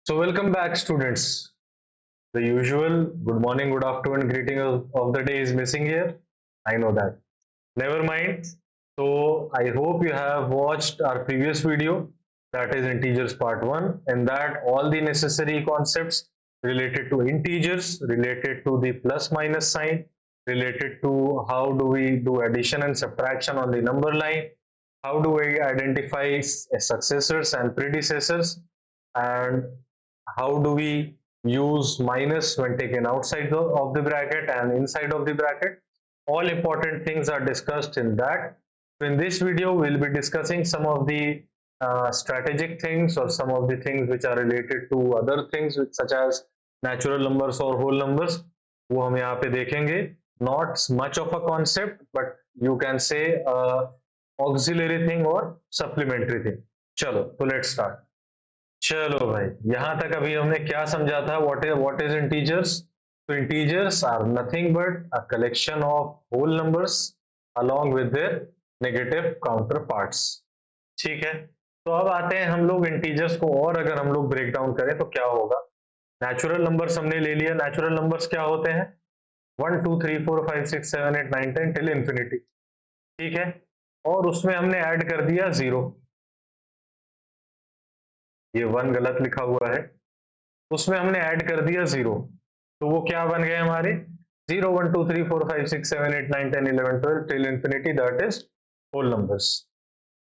So welcome back, students. The usual good morning, good afternoon greeting of the day is missing here. I know that. Never mind. So I hope you have watched our previous video, that is integers part 1, and that all the necessary concepts related to integers, related to the plus minus sign, related to how do we do addition and subtraction on the number line, how do we identify successors and predecessors, and how do we use minus when taken outside of the bracket and inside of the bracket. All important things are discussed in that. So in this video we'll be discussing some of the strategic things or some of the things which are related to other things such as natural numbers or whole numbers. वो हम यहाँ पे देखेंगे. Not much of a concept, but you can say auxiliary thing or supplementary thing. चलो, तो let's start. चलो भाई, यहां तक अभी हमने क्या समझा था? what is integers? So integers are nothing but a collection of whole numbers along with their negative counterparts. ठीक है, तो अब आते हैं हम लोग इंटीजर्स को, और अगर हम लोग ब्रेक डाउन करें तो क्या होगा? नेचुरल नंबर्स हमने ले लिया. नेचुरल नंबर्स क्या होते हैं? 1 2 3 4 5 6 7 8 9 10 टिल इंफिनिटी. ठीक है, और उसमें हमने ऐड कर दिया जीरो. ये 1 गलत लिखा हुआ है, उसमें हमने ऐड कर दिया जीरो, तो वो क्या बन गए हमारे? 0 1 2 3 4 5 6 7 8 9 10 11 12 till infinity, that is whole numbers.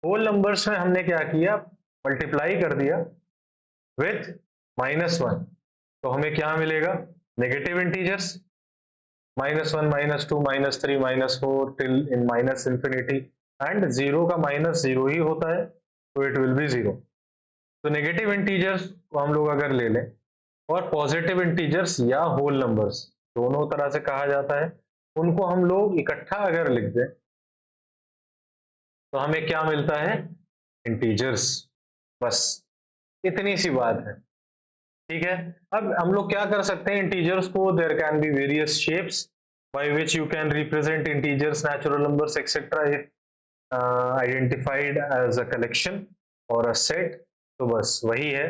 Whole numbers में हमने क्या किया? मल्टीप्लाई कर दिया विथ -1, तो हमें क्या मिलेगा? Negative integers. -1 -2 -3 -4 till in minus infinity, and zero का माइनस जीरो ही होता है, तो इट विल बी जीरो. तो नेगेटिव इंटीजर्स को हम लोग अगर ले लें, और पॉजिटिव इंटीजर्स या होल नंबर्स, दोनों तरह से कहा जाता है, उनको हम लोग इकट्ठा अगर लिख दें तो हमें क्या मिलता है? इंटीजर्स. बस इतनी सी बात है. ठीक है, अब हम लोग क्या कर सकते हैं इंटीजर्स को? There can be various shapes by which you can represent integers, natural numbers etcetera if identified as a collection or a set. तो बस वही है.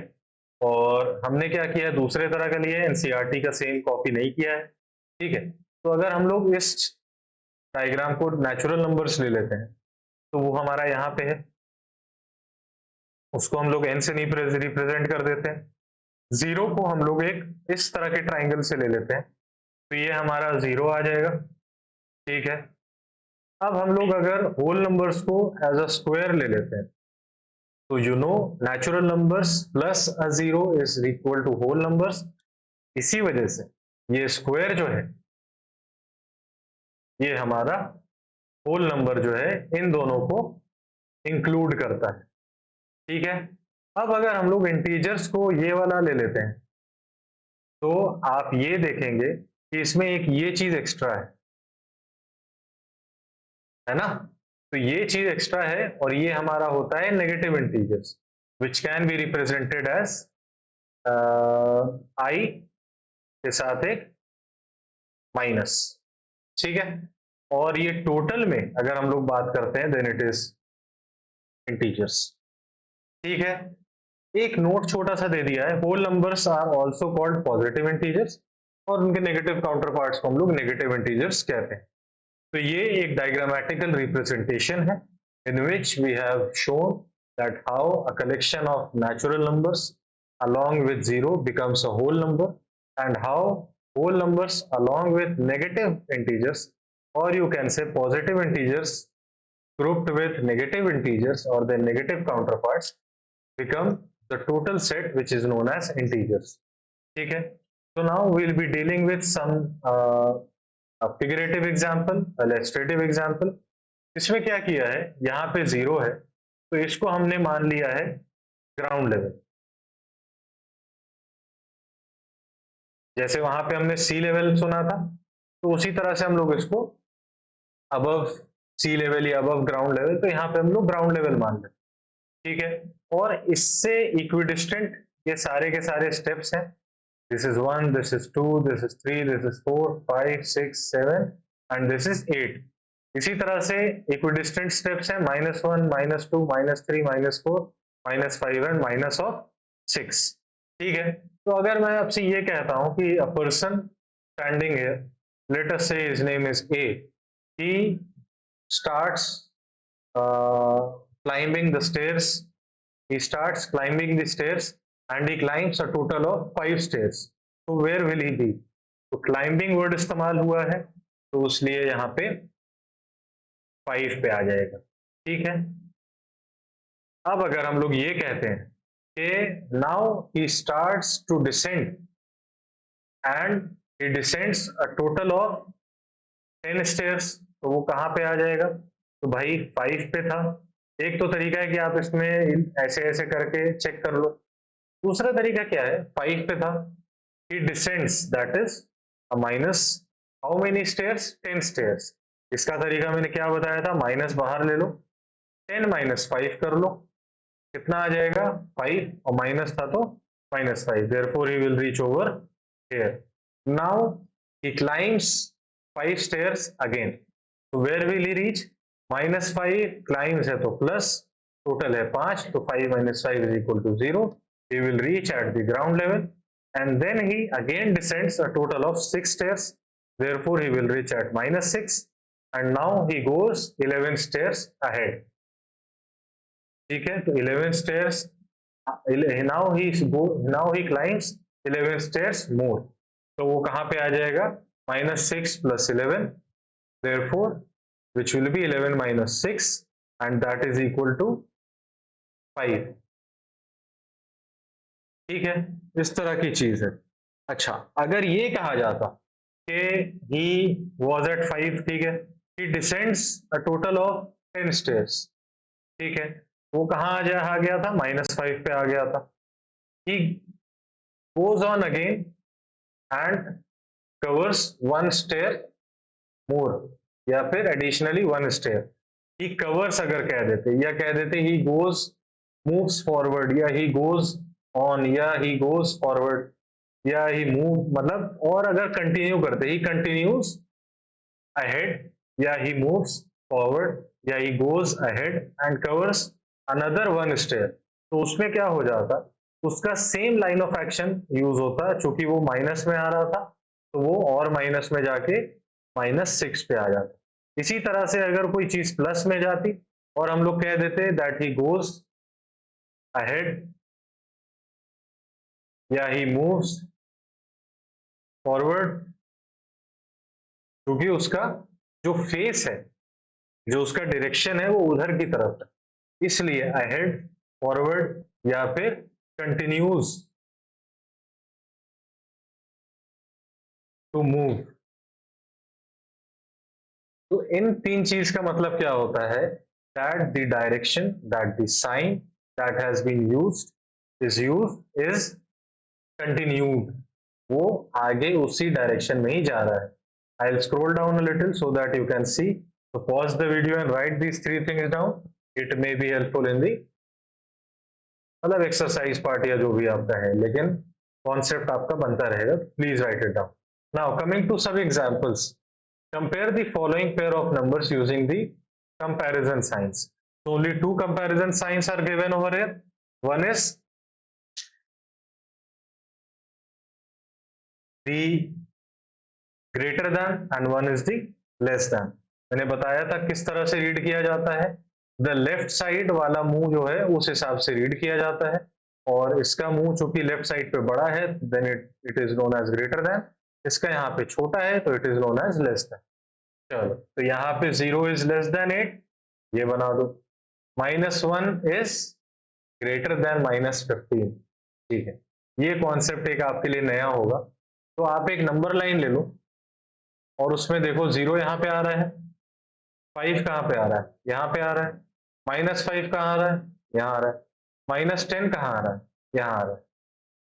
और हमने क्या किया? दूसरे तरह का लिया है, एनसीईआरटी का सेम कॉपी नहीं किया है. ठीक है, तो अगर हम लोग इस डायग्राम को नेचुरल नंबर्स ले लेते हैं, तो वो हमारा यहाँ पे है, उसको हम लोग एन से नहीं रिप्रेजेंट कर देते हैं. जीरो को हम लोग एक इस तरह के ट्राइंगल से ले लेते हैं, तो ये हमारा जीरो आ जाएगा. ठीक है, अब हम लोग अगर होल नंबर्स को एज अ स्क्वायर ले लेते हैं, तो you know natural numbers plus a zero is equal to whole numbers. इसी वजह से ये स्क्वायर जो है, ये हमारा होल नंबर जो है, इन दोनों को इंक्लूड करता है. ठीक है, अब अगर हम लोग इंटीजर्स को ये वाला ले लेते हैं, तो आप ये देखेंगे कि इसमें एक ये चीज एक्स्ट्रा है ना? तो ये चीज एक्स्ट्रा है, और ये हमारा होता है negative integers, which can be represented as I के साथ एक माइनस. ठीक है, और ये टोटल में अगर हम लोग बात करते हैं, देन इट इज इंटीजर्स. ठीक है, एक नोट छोटा सा दे दिया है, whole numbers are also called positive integers, और उनके नेगेटिव काउंटर पार्ट्स को हम लोग नेगेटिव इंटीजर्स कहते हैं. तो ये एक डायग्रामेटिकल रिप्रेजेंटेशन है in which we have shown that how a collection of natural numbers along with zero becomes a whole number, and how whole numbers along with negative integers, or you can say positive integers grouped with negative integers or their negative counterparts, become the total set which is known as integers. ठीक है, so now we'll be dealing with some a figurative example, illustrative example. इसमें क्या किया है? यहाँ पे zero है, तो इसको हमने मान लिया है ग्राउंड लेवल. जैसे वहां पे हमने सी लेवल सुना था, तो उसी तरह से हम लोग इसको अबव सी लेवल या अबव ग्राउंड लेवल, तो यहाँ पे हम लोग ग्राउंड लेवल मान लेते. ठीक है, और इससे इक्विडिस्टेंट ये सारे के सारे स्टेप्स हैं. This is 1, this is 2, this is 3, this is 4, 5, 6, 7 and this is 8. इसी तरह से इक्विडिस्टेंट स्टेप्स हैं, -1, -2, -3, -4, -5 एंड -6. ठीक है, तो अगर मैं आपसे ये कहता हूं कि a person standing here, let us say his name is A, he starts climbing the stairs. He starts climbing the stairs and he climbs a total of 5 stairs. So where will he be? तो climbing word इस्तेमाल हुआ है, तो इसलिए यहाँ पे 5 पे आ जाएगा। ठीक है, अब अगर हम लोग ये कहते हैं कि now he starts to descend and he descends a total of 10 stairs, तो वो कहाँ पे आ जाएगा? तो भाई 5 पे था। एक तो तरीका है कि आप इसमें ऐसे ऐसे करके चेक कर लो। दूसरा तरीका क्या है? 5 पे था, he descends, that is a minus how many stairs? 10 stairs। इसका तरीका मैंने क्या बताया था? माइनस बाहर ले लो, 10 माइनस 5 कर लो, कितना आ जाएगा? 5, और माइनस था तो -5, therefore he will reach over here। now he climbs 5 stairs again, so where will he reach? -5 climbs है तो प्लस, टोटल है 5, तो 5 minus 5 is equal to 0। he will reach at the ground level and then he again descends a total of 6 stairs, therefore he will reach at -6 and now he goes 11 stairs ahead। ठीक है, तो 11 stairs, now he climbs 11 stairs more, तो वो कहाँ पे आ जाएगा? -6 plus 11, therefore which will be 11 minus 6 and that is equal to 5। ठीक है, इस तरह की चीज है। अच्छा, अगर ये कहा जाता कि he was at 5, ठीक है, he descends a total of 10 stairs, ठीक है, वो कहाँ आ गया था? -5 पे आ गया था। he goes on again and covers 1 stair more, या फिर additionally 1 stair। he covers अगर कह देते, या कह देते he goes moves forward, या he goes on, या he goes forward, या he move, मतलब और अगर कंटिन्यू करते he continues ahead, या he moves forward, या he goes ahead and covers another 1 stair, तो उसमें क्या हो जाता? उसका same line of action use होता, चूंकि वो माइनस में आ रहा था तो वो और माइनस में जाके -6 पे आ जाता। इसी तरह से अगर कोई चीज प्लस में जाती और हम लोग कह देते दैट ही गोज अहेड, या ही मूव्स फॉरवर्ड, क्योंकि उसका जो फेस है, जो उसका डायरेक्शन है वो उधर की तरफ है, इसलिए अहेड, फॉरवर्ड, या फिर कंटिन्यूज टू मूव। तो इन 3 चीज का मतलब क्या होता है? That the direction, that the sign that has been used is continued, वो आगे उसी डायरेक्शन में ही जा रहा है। I'll scroll down a little so that you can see, so pause the video and write these 3 things down, it may be helpful in the मतलब exercise part या जो भी आपका है, लेकिन कॉन्सेप्ट आपका बनता रहेगा, please write it down. Now coming to some examples, compare the following pair of numbers using the comparison signs। So only 2 comparison signs are given over here, one is the greater than and one is the less than। मैंने बताया था किस तरह से read किया जाता है, the left side वाला मुंह जो है उस हिसाब से रीड किया जाता है, और इसका मुंह चूंकि लेफ्ट साइड पे बड़ा है then it is known as greater than, इसका यहाँ पे छोटा है तो it is known as less than. चलो, तो यहाँ पे 0 इज लेस देन 8, ये बना दो, -1 इज ग्रेटर देन -15। ठीक है, ये कॉन्सेप्ट एक आपके लिए नया होगा, तो आप एक नंबर लाइन ले लो और उसमें देखो 0 यहाँ पे आ रहा है, 5 कहाँ पे आ रहा है? यहाँ पे आ रहा है, -5 कहाँ आ रहा है? यहाँ आ रहा है, -10 कहाँ आ रहा है? यहाँ आ रहा है।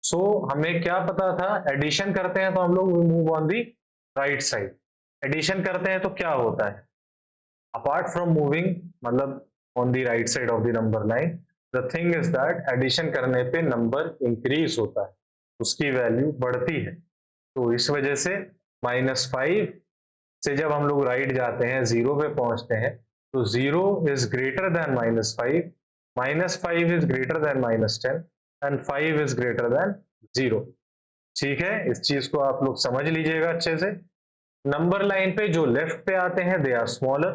सो हमें क्या पता था? एडिशन करते हैं तो हम लोग move on the right side, addition करते हैं तो क्या होता है? अपार्ट फ्रॉम मूविंग, मतलब on the right side of the number line, the thing is that addition करने पे नंबर इंक्रीज होता है, उसकी वैल्यू बढ़ती है, तो इस वजह से -5 से जब हम लोग राइट जाते हैं 0 पे पहुंचते हैं, तो 0 is greater than -5, -5 is greater than -10 and 5 is greater than 0। ठीक है, इस चीज को आप लोग समझ लीजिएगा अच्छे से। नंबर लाइन पे जो लेफ्ट पे आते हैं दे आर स्मॉलर,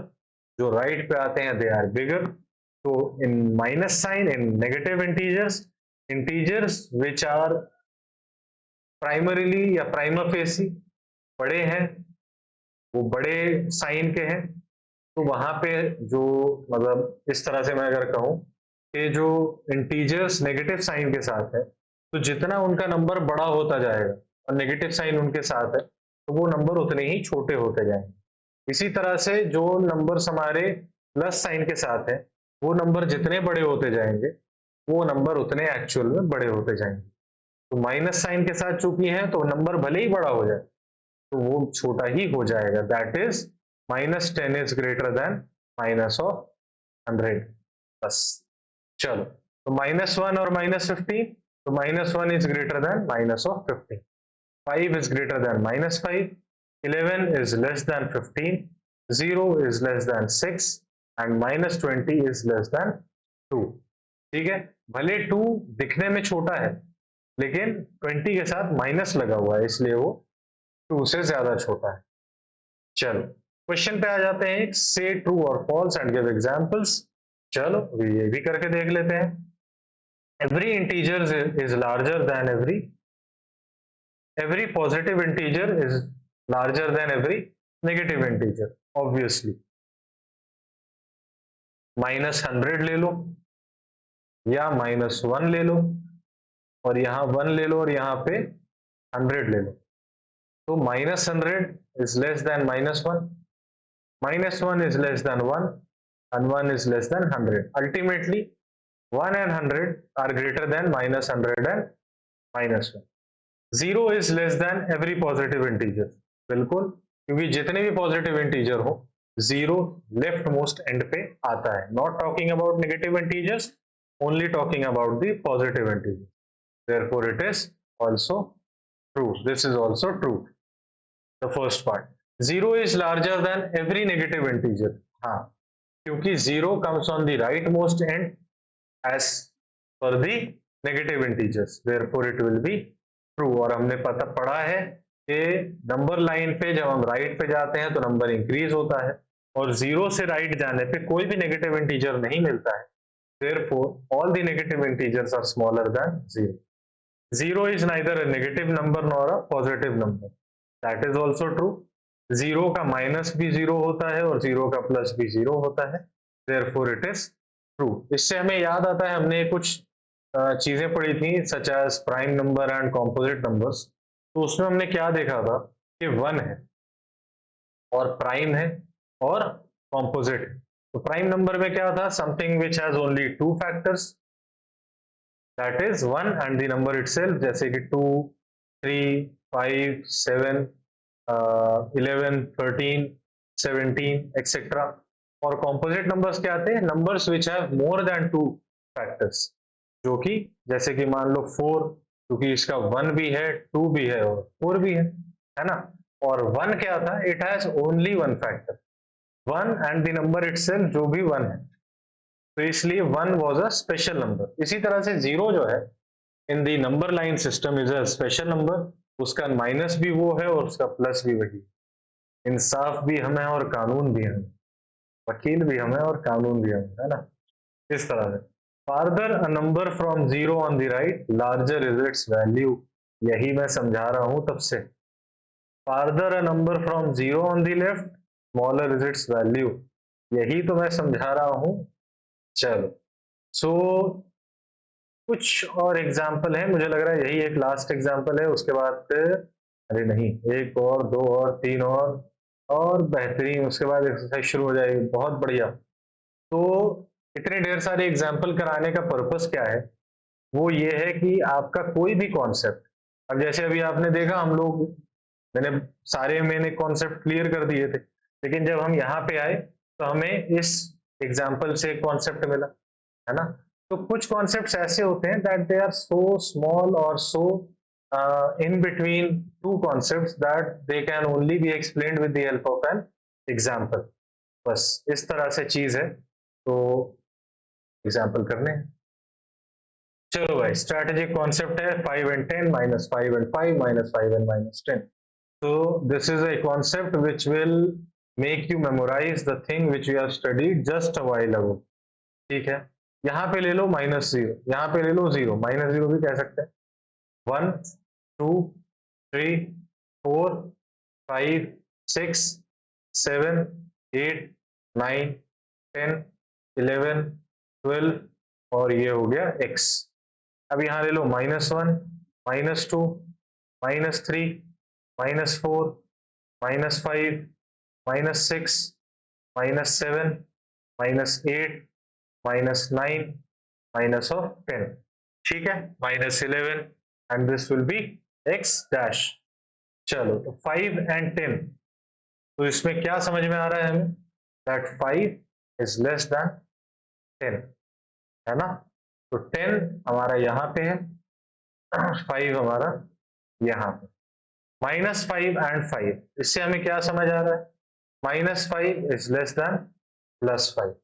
जो राइट पे आते हैं दे आर बिगर। तो in minus sign, in negative integers, integers which are primarily या प्राइमा फेसी बड़े हैं, वो बड़े साइन के हैं, तो वहां पे जो, मतलब इस तरह से मैं अगर कहूं कि जो इंटीजर्स नेगेटिव साइन के साथ है, तो जितना उनका नंबर बड़ा होता जाएगा और नेगेटिव साइन उनके साथ है, तो वो नंबर उतने ही छोटे होते जाएंगे। इसी तरह से जो नंबर्स हमारे प्लस साइन के साथ है, वो नंबर जितने बड़े होते जाएंगे, वो नंबर उतने एक्चुअल में बड़े होते जाएंगे। तो माइनस साइन के साथ चूंकि है, तो नंबर भले ही बड़ा हो जाए, तो वो छोटा ही हो जाएगा। That is -10 is greater than -100। बस, चलो, तो -1 और -15, तो -1 is greater than -15, 5 is greater than -5, 11 is less than 15, 0 is less than 6 and -20 is less than 2। ठीक है, भले 2 दिखने में छोटा है, लेकिन 20 के साथ माइनस लगा हुआ है, इसलिए वो 2 से ज्यादा छोटा है। चलो, क्वेश्चन पे आ जाते हैं। से ट्रू और फॉल्स एंड गिव एग्जांपल्स। चलो, ये भी करके देख लेते हैं। Every integer is larger than every positive integer is larger than every negative integer, obviously। -100 ले लो या -1 ले लो, और यहाँ 1 ले लो, और यहाँ पे 100 ले लो, तो -100 is less than -1, -1 is less than 1 and 1 is less than 100। Ultimately 1 and 100 are greater than -100 and -1। 0 is less than every positive integer, बिल्कुल, क्योंकि जितने भी पॉजिटिव इंटीजर हो, 0 लेफ्ट मोस्ट एंड पे आता है। Not talking about negative integers, only talking about the positive integer, therefore it is also true. This is also true, the first part. 0 is larger than every negative integer, हाँ, क्योंकि 0 comes on the right most and as per the negative integers, therefore it will be true। और हमने पढ़ा है कि number line पे जब हम राइट पे जाते हैं तो नंबर इंक्रीज होता है, और 0 से राइट जाने पे कोई भी नेगेटिव इंटीजर नहीं मिलता है, therefore all the negative integers are smaller than 0। 0 is neither a negative number nor a positive number, that is also true। 0 का माइनस भी 0 होता है और 0 का प्लस भी 0 होता है, therefore it is ट्रू। इससे हमें याद आता है, हमने कुछ चीजें पढ़ी थी such as prime number and composite numbers. तो उसमें हमने क्या देखा था कि 1 है और प्राइम है और कॉम्पोजिट है। तो प्राइम नंबर में क्या था, something which has only 2 factors, that is 1 and the number itself, जैसे कि 2, 3, 5, 7, 11, 13, 17 एक्सेट्रा। और कॉम्पोजिट नंबर्स क्या आते हैं, numbers which have more than 2 factors, जो कि जैसे कि मान लो 4, क्योंकि इसका 1 भी है, 2 भी है और 4 भी है ना। और 1 क्या था, it has only 1 factor, 1 and the number itself जो भी 1 है, तो इसलिए 1 वाज अ स्पेशल नंबर। इसी तरह से 0 जो है in the number line system is a special number, उसका माइनस भी वो है और उसका प्लस भी वही। इंसाफ भी हमें और कानून भी हमें, वकील भी हमें और कानून भी हमें, है ना। इस तरह से farther a number from 0 on the right larger is it's value, यही मैं समझा रहा हूं तब से। Farther a number from 0 on the left smaller is it's value, यही तो मैं समझा रहा हूं। चलो, सो कुछ और एग्जाम्पल है, मुझे लग रहा है यही एक लास्ट एग्जाम्पल है, उसके बाद फिर अरे नहीं, एक और, दो और, तीन और बेहतरीन, उसके बाद एक्सरसाइज शुरू हो जाएगी। बहुत बढ़िया। तो इतने ढेर सारे एग्जाम्पल कराने का पर्पस क्या है, वो ये है कि आपका कोई भी कॉन्सेप्ट, अब जैसे अभी आपने देखा हम लोग, मैंने कॉन्सेप्ट क्लियर कर दिए थे, लेकिन जब हम यहाँ पे आए तो हमें इस एग्जाम्पल से कॉन्सेप्ट मिला, है ना। तो कुछ कॉन्सेप्ट्स ऐसे होते हैं that they are so small और so in between two concepts that they can only be explained with the help of an example. बस इस तरह से चीज है, तो एग्जाम्पल करने हैं। चलो भाई, स्ट्रैटेजिक कॉन्सेप्ट है 5 and 10 minus 5 and 5 minus 5 and minus 10. So this is a concept which will make you memorize the thing which we have studied just a while ago. ठीक है, यहाँ पे ले लो -0, यहाँ पे ले लो 0, -0 भी कह सकते हैं। 1 2 3 4 5 6 7 8 9 10 11 12 और ये हो गया x। अब यहाँ ले लो -1 -2 -3 -4 -5 -6 -7 -8 -9 minus of 10, ठीक है, -11 and this will be x dash। चलो तो 5 and 10, तो इसमें क्या समझ में आ रहा है हमें, that 5 is less than 10, है ना। तो 10 हमारा यहाँ पे है, 5 हमारा यहाँ पे। -5 and 5, इससे हमें क्या समझ आ रहा है, -5 is less than +5।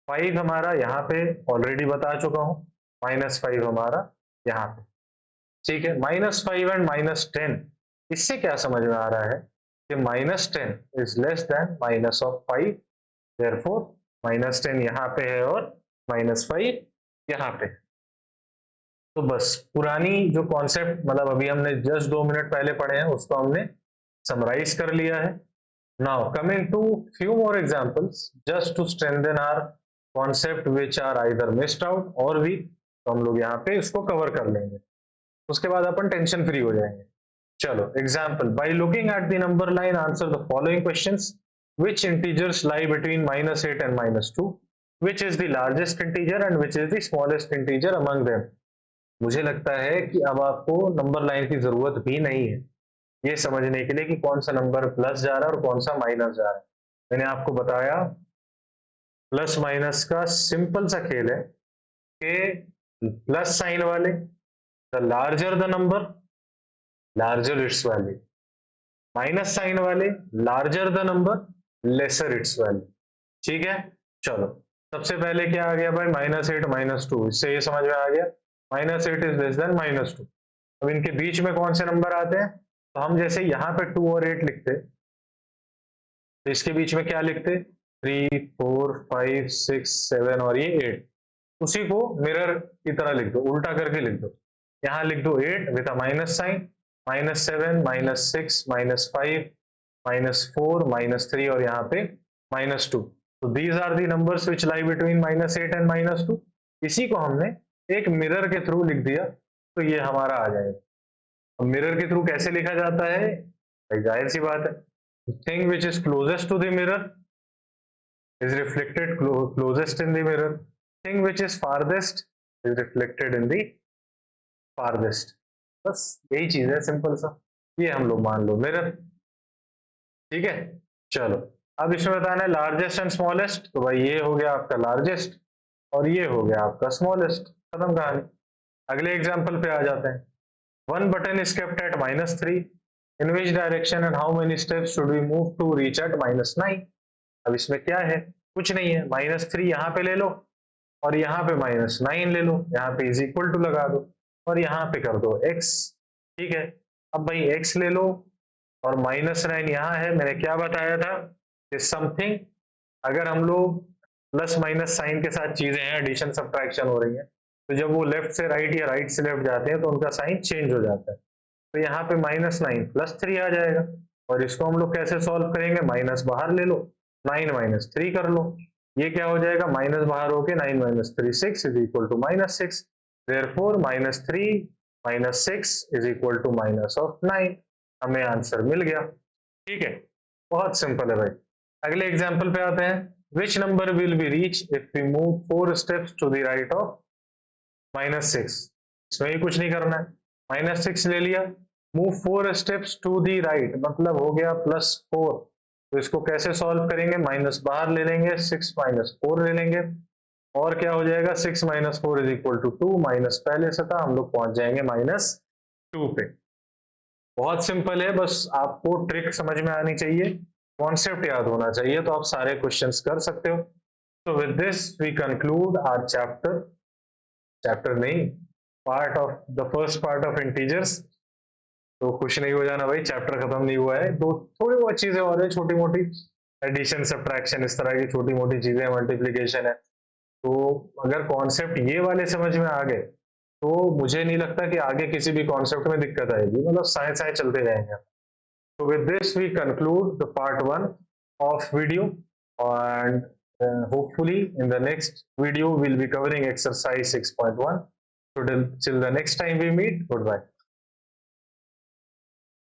5 हमारा यहाँ पे ऑलरेडी बता चुका हूँ, -5 हमारा यहाँ पे, ठीक है। -5 एंड -10, इससे क्या समझ में आ रहा है कि -10 इज लेस देन -5, देयरफॉर -10 यहाँ पे है और -5 यहाँ पे। तो बस पुरानी जो कॉन्सेप्ट, मतलब अभी हमने जस्ट 2 मिनट पहले पढ़े हैं, उसको हमने समराइज कर लिया है। Now coming to few more examples just to strengthen our concept which are either missed out or weak, तो हम लोग यहाँ पे इसको कवर कर लेंगे, उसके बाद अपन टेंशन फ्री हो जाएंगे। चलो example, by looking at the number line answer the following questions, which integers lie between -8 and -2, which is the largest integer and which is the smallest integer among them। मुझे लगता है कि अब आपको number line की जरूरत भी नहीं है ये समझने के लिए कि कौन सा नंबर प्लस जा रहा है और कौन सा माइनस जा रहा है। मैंने आपको बताया प्लस माइनस का सिंपल सा खेल है कि प्लस साइन वाले, the larger the number larger its value, minus sign वाले larger the number lesser its value, ठीक है। चलो सबसे पहले क्या आ गया भाई, -8 -2, इससे ये समझ में आ गया -8 इज लेस देन -2। अब इनके बीच में कौन से नंबर आते हैं, तो हम जैसे यहाँ पे 2 और 8 लिखते, तो इसके बीच में क्या लिखते, 3 4 5 6 7 और ये 8, उसी को मिरर की तरह लिख दो, उल्टा करके लिख दो। यहाँ लिख दो 8 विद अ माइनस साइन, -7 -6 -5 -4 -3 और यहाँ पे -2। तो these are the numbers which lie between -8 and -2। इसी को हमने एक मिरर के थ्रू लिख दिया, तो ये हमारा आ जाएगा। अब मिरर के थ्रू कैसे लिखा जाता है, जाहिर सी बात है, thing which is closest to the mirror is reflected closest in the mirror, thing which is farthest is reflected in the farthest। बस यही चीज है सिंपल सा, ये हम लोग मान लो मिरर, ठीक है। चलो अब इसमें बताना है लार्जेस्ट एंड स्मॉलेस्ट, तो भाई ये हो गया आपका लार्जेस्ट और ये हो गया आपका स्मॉलेस्ट, खत्म कहानी। अगले एग्जांपल पे आ जाते हैं। One button is kept at -3, in which direction and how many steps should we move to reach at -9। अब इसमें क्या है, कुछ नहीं है, -3 यहाँ पे ले लो और यहाँ पे -9 ले लो, यहाँ पे इज इक्वल टू लगा दो और यहाँ पे कर दो x, ठीक है। अब भाई x ले लो और -9 यहाँ है, मैंने क्या बताया था कि समथिंग, अगर हम लोग प्लस माइनस साइन के साथ चीजें हैं, एडिशन सब्ट्रैक्शन हो रही है, तो जब वो लेफ्ट से राइट या राइट से लेफ्ट जाते हैं तो उनका साइन चेंज हो जाता है। तो यहाँ पे -9 +3 आ जाएगा और इसको हम लोग कैसे सॉल्व करेंगे, माइनस बाहर ले लो, 9 - 3 कर लो, ये क्या हो जाएगा, माइनस बाहर होके 9 - 3 6 is equal to -6, therefore -3 -6 is equal to -9। हमें आंसर मिल गया, ठीक है, बहुत सिंपल है भाई। अगले एग्जांपल पे आते हैं, which number will be reached if we move 4 steps to the right of -6। इसमें ही कुछ नहीं करना है, -6 ले लिया, move 4 steps to the right, मतलब हो गया +4। तो इसको कैसे सॉल्व करेंगे, माइनस बाहर ले लेंगे, 6 - 4 ले लेंगे और क्या हो जाएगा, 6 - 4 इज इक्वल टू 2, माइनस पहले से था, हम लोग पहुंच जाएंगे -2 पे। बहुत सिंपल है, बस आपको ट्रिक समझ में आनी चाहिए, कॉन्सेप्ट याद होना चाहिए, तो आप सारे क्वेश्चंस कर सकते हो। So with this we conclude our chapter chapter नहीं, part of the first part of integers. तो खुश नहीं हो जाना भाई, चैप्टर खत्म नहीं हुआ है, तो थोड़ी बहुत चीजें और है छोटी मोटी, एडिशन सब्ट्रैक्शन इस तरह की छोटी मोटी चीजें, मल्टीप्लीकेशन है। तो अगर कॉन्सेप्ट ये वाले समझ में आ गए तो मुझे नहीं लगता कि आगे किसी भी कॉन्सेप्ट में दिक्कत आएगी, मतलब साए साए चलते जाएंगे। So with this we conclude the part 1 of video, and hopefully in the next video we'll be covering exercise 6.1. So till the next time we meet, goodbye.